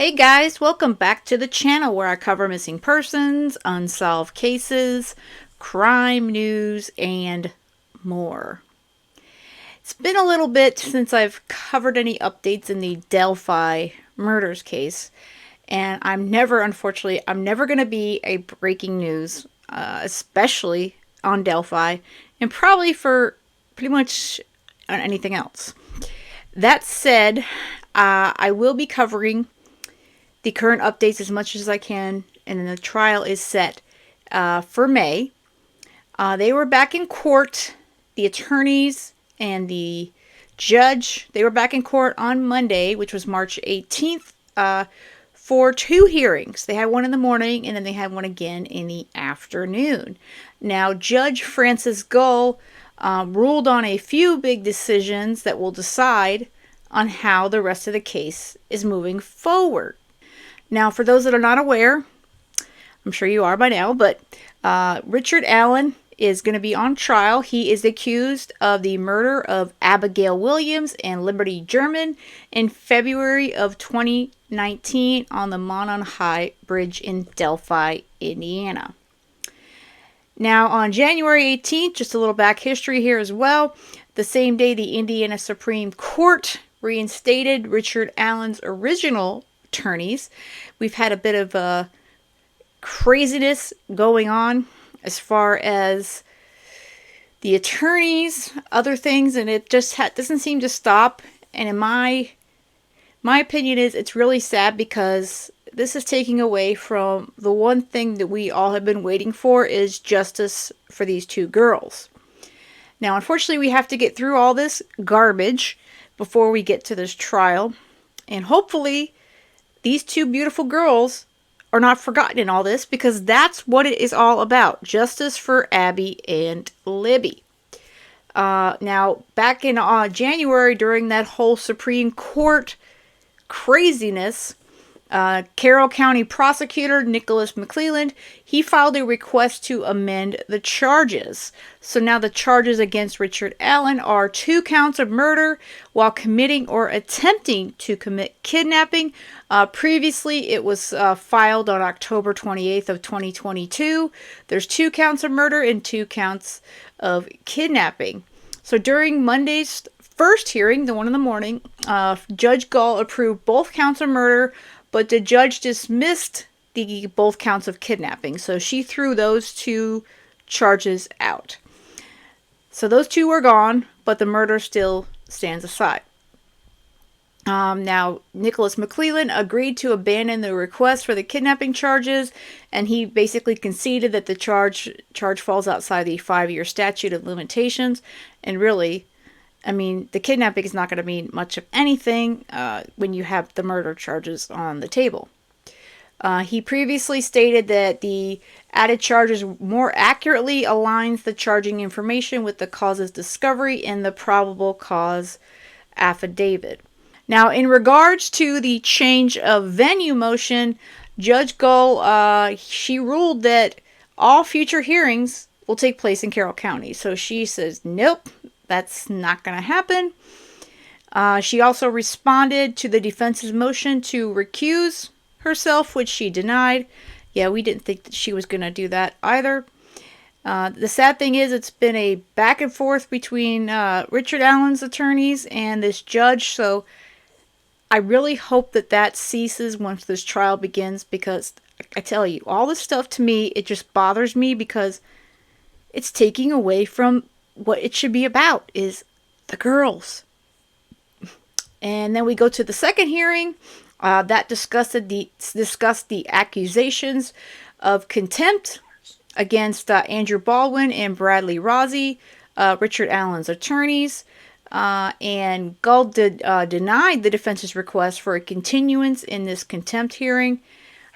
Hey guys, welcome back to the channel where I cover missing persons, unsolved cases, crime news, and more. It's been a little bit since I've covered any updates in the Delphi murders case, and unfortunately, I'm never going to be a breaking news, especially on Delphi, and probably for pretty much on anything else. That said, I will be covering the current updates as much as I can, and then the trial is set for May. They were back in court. The attorneys and the judge, they were back in court on Monday, which was March 18th, for two hearings. They had one in the morning, and then they had one again in the afternoon. Now, Judge Francis Gull ruled on a few big decisions that will decide on how the rest of the case is moving forward. Now, for those that are not aware, I'm sure you are by now, but Richard Allen is going to be on trial. He is accused of the murder of Abigail Williams and Liberty German in February of 2019 on the Monon High Bridge in Delphi, Indiana. Now, on January 18th, just a little back history here as well, the same day the Indiana Supreme Court reinstated Richard Allen's original attorneys. We've had a bit of craziness going on as far as the attorneys, other things, and it just doesn't seem to stop. And in my opinion is it's really sad because this is taking away from the one thing that we all have been waiting for, is justice for these two girls. Now, unfortunately, we have to get through all this garbage before we get to this trial, and hopefully these two beautiful girls are not forgotten in all this, because that's what it is all about. Justice for Abby and Libby. Now, back in January, during that whole Supreme Court craziness, Carroll County prosecutor Nicholas McClelland, he filed a request to amend the charges. So now the charges against Richard Allen are 2 counts of murder while committing or attempting to commit kidnapping. Previously, it was filed on October 28th of 2022. There's 2 counts of murder and 2 counts of kidnapping. So during Monday's first hearing, the one in the morning, Judge Gull approved both counts of murder, but the judge dismissed both counts of kidnapping. So she threw those 2 charges out. So those 2 were gone, but the murder still stands aside. Now, Nicholas McClelland agreed to abandon the request for the kidnapping charges, and he basically conceded that the charge falls outside the 5-year statute of limitations. And really, I mean, the kidnapping is not going to mean much of anything when you have the murder charges on the table. He previously stated that the added charges more accurately aligns the charging information with the cause's discovery in the probable cause affidavit. Now, in regards to the change of venue motion, Judge Gull, she ruled that all future hearings will take place in Carroll County. So she says, nope, that's not going to happen. She also responded to the defense's motion to recuse herself, which she denied. Yeah, we didn't think that she was going to do that either. The sad thing is, it's been a back and forth between Richard Allen's attorneys and this judge, so I really hope that ceases once this trial begins, because I tell you, all this stuff to me, it just bothers me because it's taking away from what it should be about, is the girls. And then we go to the second hearing that discussed the accusations of contempt against Andrew Baldwin and Bradley Rossi, Richard Allen's attorneys. And Gull denied the defense's request for a continuance in this contempt hearing.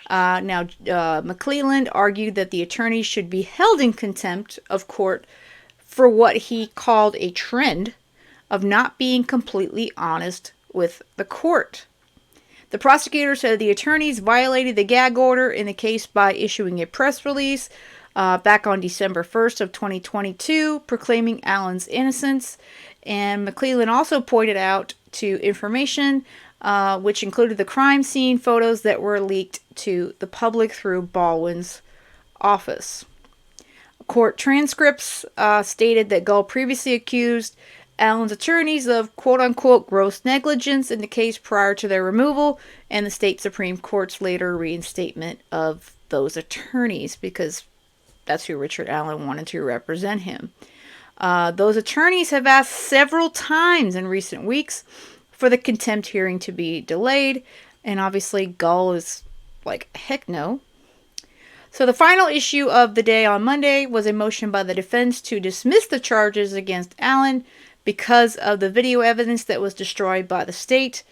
Now, McClelland argued that the attorneys should be held in contempt of court for what he called a trend of not being completely honest with the court. The prosecutor said the attorneys violated the gag order in the case by issuing a press release back on December 1st of 2022, proclaiming Allen's innocence. And McClelland also pointed out to information which included the crime scene photos that were leaked to the public through Baldwin's office. Court transcripts stated that Gull previously accused Allen's attorneys of quote-unquote gross negligence in the case prior to their removal, and the state Supreme Court's later reinstatement of those attorneys, because that's who Richard Allen wanted to represent him. Those attorneys have asked several times in recent weeks for the contempt hearing to be delayed, and obviously Gull is like, heck no. So the final issue of the day on Monday was a motion by the defense to dismiss the charges against Allen because of the video evidence that was destroyed by the state.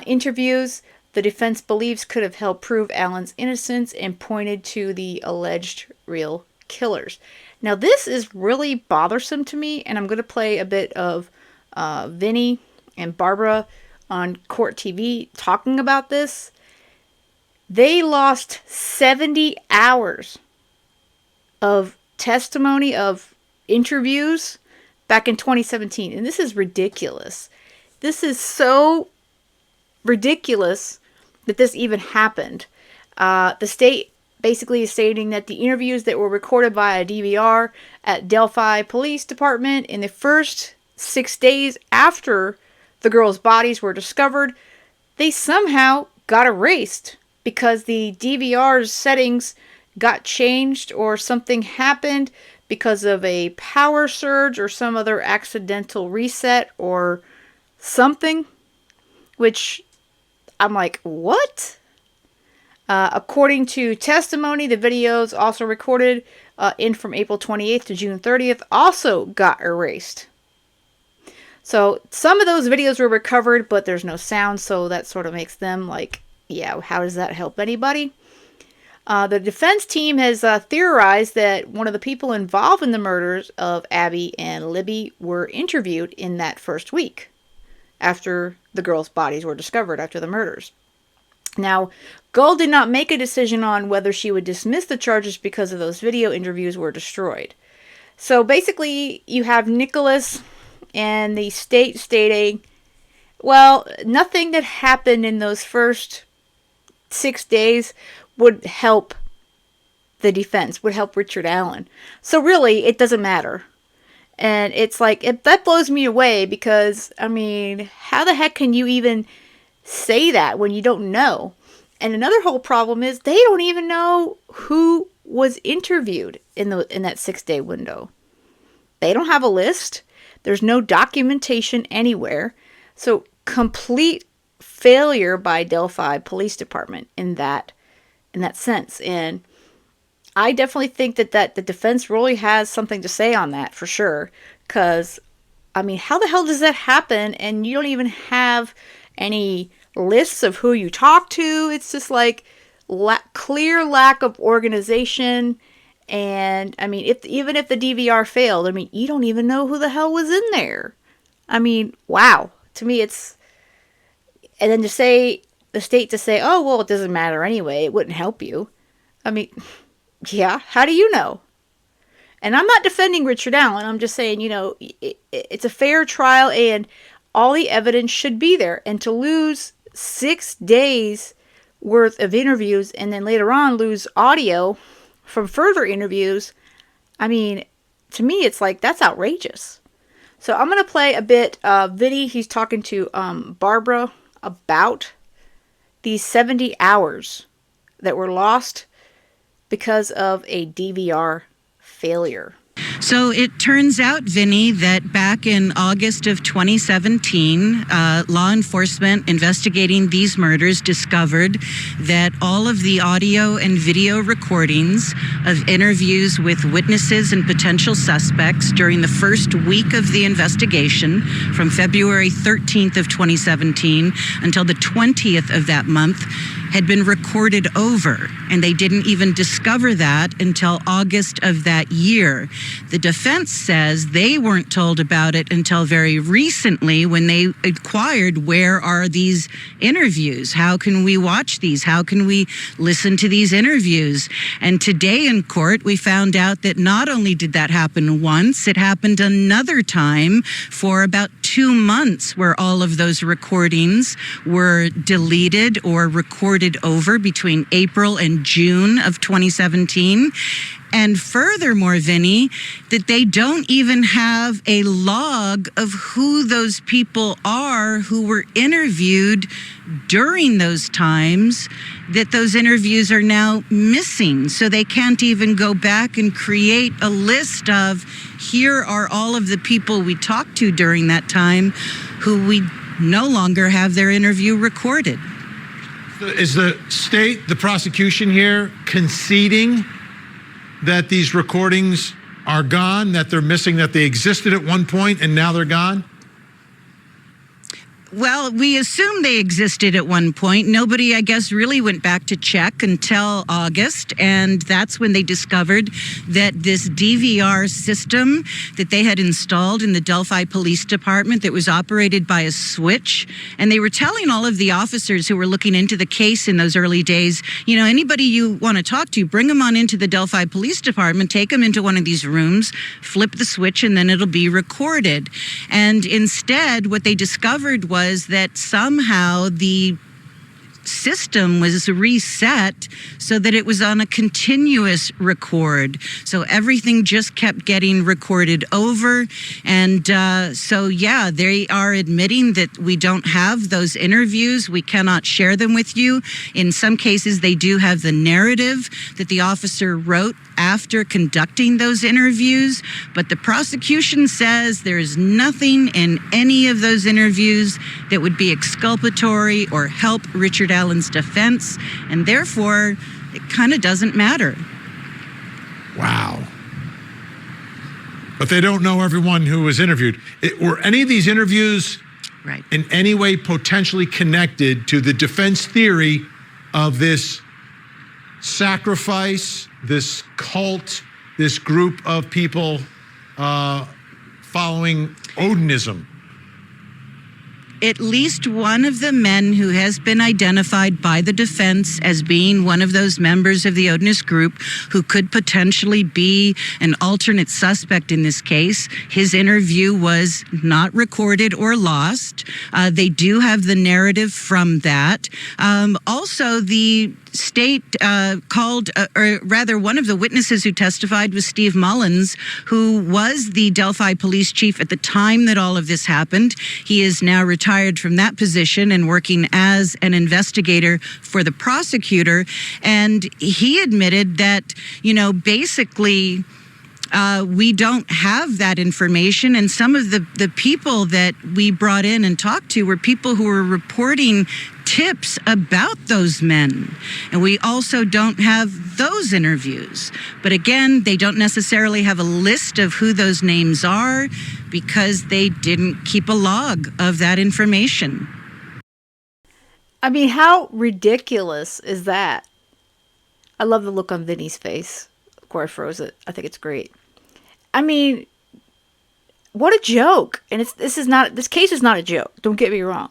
Interviews the defense believes could have helped prove Allen's innocence and pointed to the alleged real killers. Now this is really bothersome to me, and I'm going to play a bit of Vinny and Barbara on Court TV talking about this. They lost 70 hours of testimony, of interviews back in 2017. And this is ridiculous. This is so ridiculous that this even happened. The state basically is stating that the interviews that were recorded via DVR at Delphi Police Department in the first 6 days after the girls' bodies were discovered, they somehow got erased because the DVR's settings got changed or something happened because of a power surge or some other accidental reset or something, which I'm like, what? According to testimony, the videos also recorded in from April 28th to June 30th also got erased. So some of those videos were recovered, but there's no sound, so that sort of makes them like, yeah, how does that help anybody? The defense team has theorized that one of the people involved in the murders of Abby and Libby were interviewed in that first week after the girls' bodies were discovered after the murders. Now, Gull did not make a decision on whether she would dismiss the charges because of those video interviews were destroyed. So basically, you have Nicholas and the state stating, well, nothing that happened in those first 6 days would help the defense, would help Richard Allen. So really, it doesn't matter. And it's like, that blows me away because, I mean, how the heck can you even say that when you don't know? And another whole problem is they don't even know who was interviewed in that 6-day window. They don't have a list. There's no documentation anywhere. So complete failure by Delphi Police Department in that sense. And I definitely think that the defense really has something to say on that for sure. Because, I mean, how the hell does that happen and you don't even have any lists of who you talk to? It's just like clear lack of organization. And, I mean, even if the DVR failed, I mean, you don't even know who the hell was in there. I mean, wow. To me, it's... And then to say, the state to say, oh, well, it doesn't matter anyway. It wouldn't help you. I mean, yeah, how do you know? And I'm not defending Richard Allen. I'm just saying, you know, it's a fair trial and all the evidence should be there. And to lose 6 days worth of interviews and then later on lose audio from further interviews, I mean, to me, it's like, that's outrageous. So I'm going to play a bit of Vinny. He's talking to Barbara about these 70 hours that were lost because of a DVR failure. So it turns out, Vinny, that back in August of 2017, law enforcement investigating these murders discovered that all of the audio and video recordings of interviews with witnesses and potential suspects during the first week of the investigation, from February 13th of 2017 until the 20th of that month, had been recorded over, and they didn't even discover that until August of that year. The defense says they weren't told about it until very recently when they inquired, where are these interviews? How can we watch these? How can we listen to these interviews? And today in court, we found out that not only did that happen once, it happened another time for about 2 months where all of those recordings were deleted or recorded over between April and June of 2017. And furthermore, Vinny, that they don't even have a log of who those people are who were interviewed during those times, that those interviews are now missing. So they can't even go back and create a list of, here are all of the people we talked to during that time who we no longer have their interview recorded. Is the state, the prosecution here, conceding that these recordings are gone, that they're missing, that they existed at one point and now they're gone? Well, we assume they existed at one point. Nobody, I guess, really went back to check until August, and that's when they discovered that this DVR system that they had installed in the Delphi Police Department that was operated by a switch, and they were telling all of the officers who were looking into the case in those early days, you know, anybody you want to talk to, bring them on into the Delphi Police Department, take them into one of these rooms, flip the switch, and then it'll be recorded. And instead, what they discovered was that somehow the system was reset so that it was on a continuous record. So everything just kept getting recorded over. And so, yeah, they are admitting that we don't have those interviews. We cannot share them with you. In some cases, they do have the narrative that the officer wrote after conducting those interviews. But the prosecution says there is nothing in any of those interviews that would be exculpatory or help Richard Allen's defense, and therefore it kind of doesn't matter. Wow. But they don't know everyone who was interviewed. Were any of these interviews Right. in any way potentially connected to the defense theory of this sacrifice, this cult, this group of people following Odinism? At least one of the men who has been identified by the defense as being one of those members of the Odinist group who could potentially be an alternate suspect in this case, his interview was not recorded or lost. They do have the narrative from that. Also, the state called, or rather one of the witnesses who testified was Steve Mullins, who was the Delphi police chief at the time that all of this happened. He is now retired from that position and working as an investigator for the prosecutor. And he admitted that, you know, basically, we don't have that information. And some of the people that we brought in and talked to were people who were reporting tips about those men. And we also don't have those interviews. But again, they don't necessarily have a list of who those names are because they didn't keep a log of that information. I mean, how ridiculous is that? I love the look on Vinny's face. Of course, I froze it. I think it's great. I mean, what a joke. And this case is not a joke. Don't get me wrong.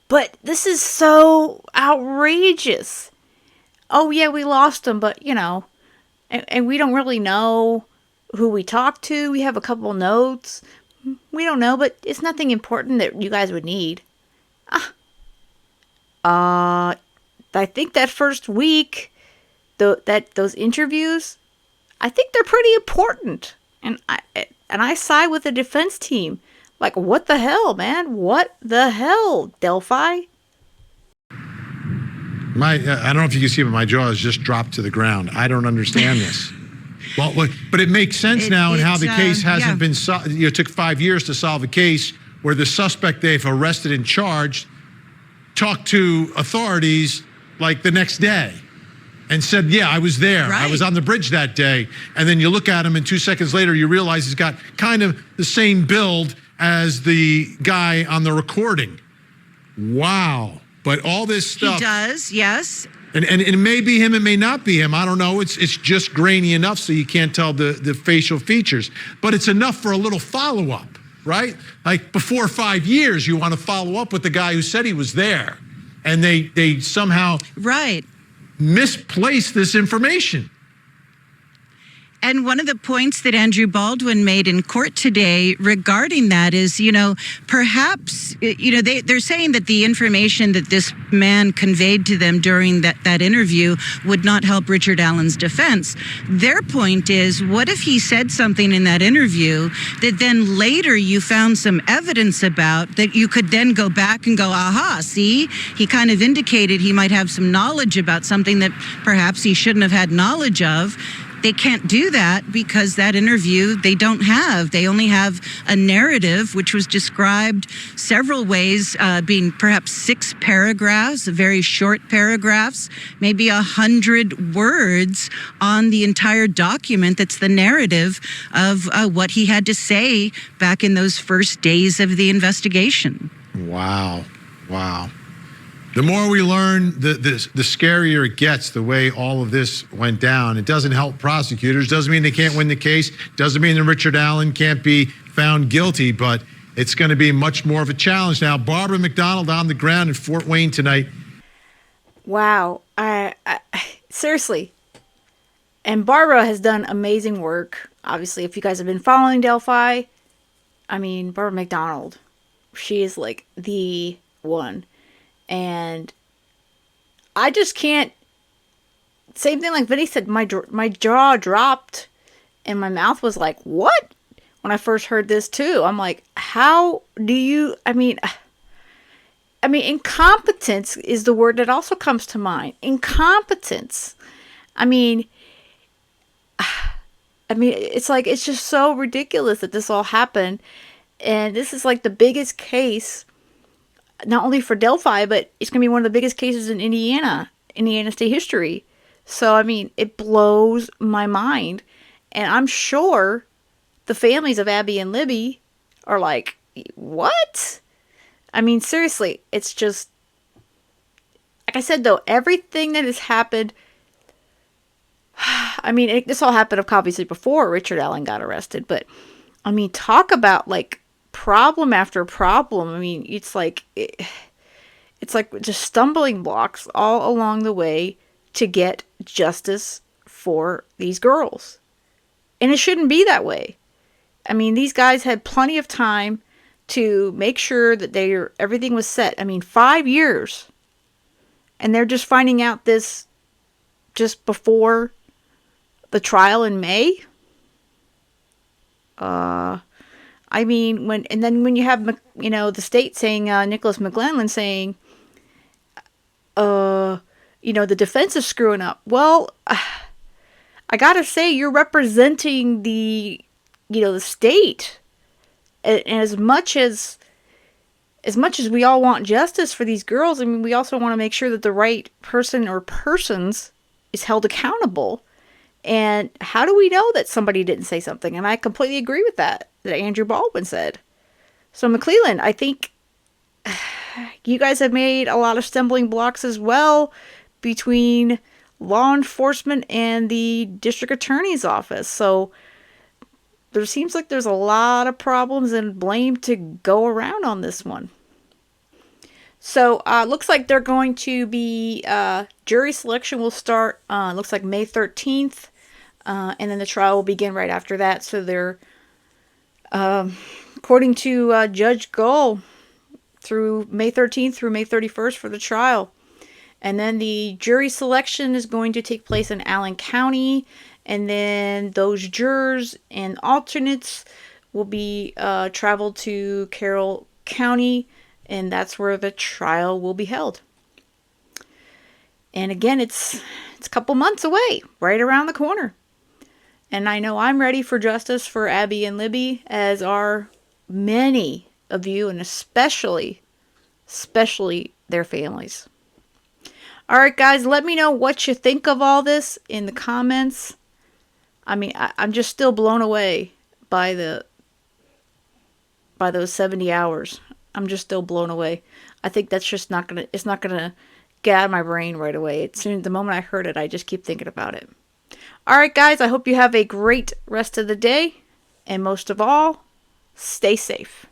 But this is so outrageous. Oh, yeah, we lost him, but, you know, and we don't really know who we talked to. We have a couple notes. We don't know, but it's nothing important that you guys would need. I think that first week, those interviews, I think they're pretty important. And I side with the defense team. Like, what the hell, man? What the hell, Delphi? I don't know if you can see, but my jaw has just dropped to the ground. I don't understand this. Well, but it makes sense now in how the case hasn't been solved. It took 5 years to solve a case where the suspect they've arrested and charged talked to authorities like the next day and said, yeah, I was there. Right. I was on the bridge that day. And then you look at him and 2 seconds later, you realize he's got kind of the same build as the guy on the recording. Wow. But all this stuff. He does, yes. And it may be him, it may not be him. I don't know. It's just grainy enough so you can't tell the facial features. But it's enough for a little follow-up, right? Like before 5 years, you want to follow up with the guy who said he was there. And they somehow misplaced this information. And one of the points that Andrew Baldwin made in court today regarding that is, perhaps, they're saying that the information that this man conveyed to them during that interview would not help Richard Allen's defense. Their point is, what if he said something in that interview that then later you found some evidence about that you could then go back and go, aha, see, he kind of indicated he might have some knowledge about something that perhaps he shouldn't have had knowledge of. They can't do that because that interview they don't have. They only have a narrative, which was described several ways, being perhaps 6 paragraphs, very short paragraphs, maybe 100 words on the entire document. That's the narrative of what he had to say back in those first days of the investigation. Wow. The more we learn, the scarier it gets, the way all of this went down. It doesn't help prosecutors. Doesn't mean they can't win the case. Doesn't mean that Richard Allen can't be found guilty, but it's going to be much more of a challenge now. Barbara McDonald on the ground in Fort Wayne tonight. Wow. I seriously. And Barbara has done amazing work. Obviously, if you guys have been following Delphi, Barbara McDonald, she is like the one. And I just can't, same thing like Vinny said, my jaw dropped and my mouth was like, what? When I first heard this too. I'm like, how do you, incompetence is the word that also comes to mind. Incompetence. It's like, it's just so ridiculous that this all happened. And this is like the biggest case, not only for Delphi, but it's going to be one of the biggest cases in Indiana state history. So, it blows my mind. And I'm sure the families of Abby and Libby are like, what? Seriously, it's just, like I said, though, everything that has happened, this all happened obviously before Richard Allen got arrested, but, talk about, like, problem after problem. It's like just stumbling blocks all along the way to get justice for these girls. And it shouldn't be that way. These guys had plenty of time to make sure that everything was set. 5 years. And they're just finding out this just before the trial in May. When you have, the state saying, Nicholas McGlennon saying, the defense is screwing up. Well, I gotta say, you're representing the state. And as much as we all want justice for these girls, we also want to make sure that the right person or persons is held accountable. And how do we know that somebody didn't say something? And I completely agree with that Andrew Baldwin said. So McClellan, I think you guys have made a lot of stumbling blocks as well between law enforcement and the district attorney's office. So there seems like there's a lot of problems and blame to go around on this one. So looks like they're going to be, jury selection will start, looks like May 13th. And then the trial will begin right after that. So they're, according to Judge Gull, through May 13th through May 31st for the trial. And then the jury selection is going to take place in Allen County. And then those jurors and alternates will be traveled to Carroll County. And that's where the trial will be held. And again, it's a couple months away, right around the corner. And I know I'm ready for justice for Abby and Libby, as are many of you, and especially their families. All right, guys, let me know what you think of all this in the comments. I'm just still blown away by those 70 hours. I'm just still blown away. I think that's just it's not gonna get out of my brain right away. The moment I heard it, I just keep thinking about it. All right, guys, I hope you have a great rest of the day. And most of all, stay safe.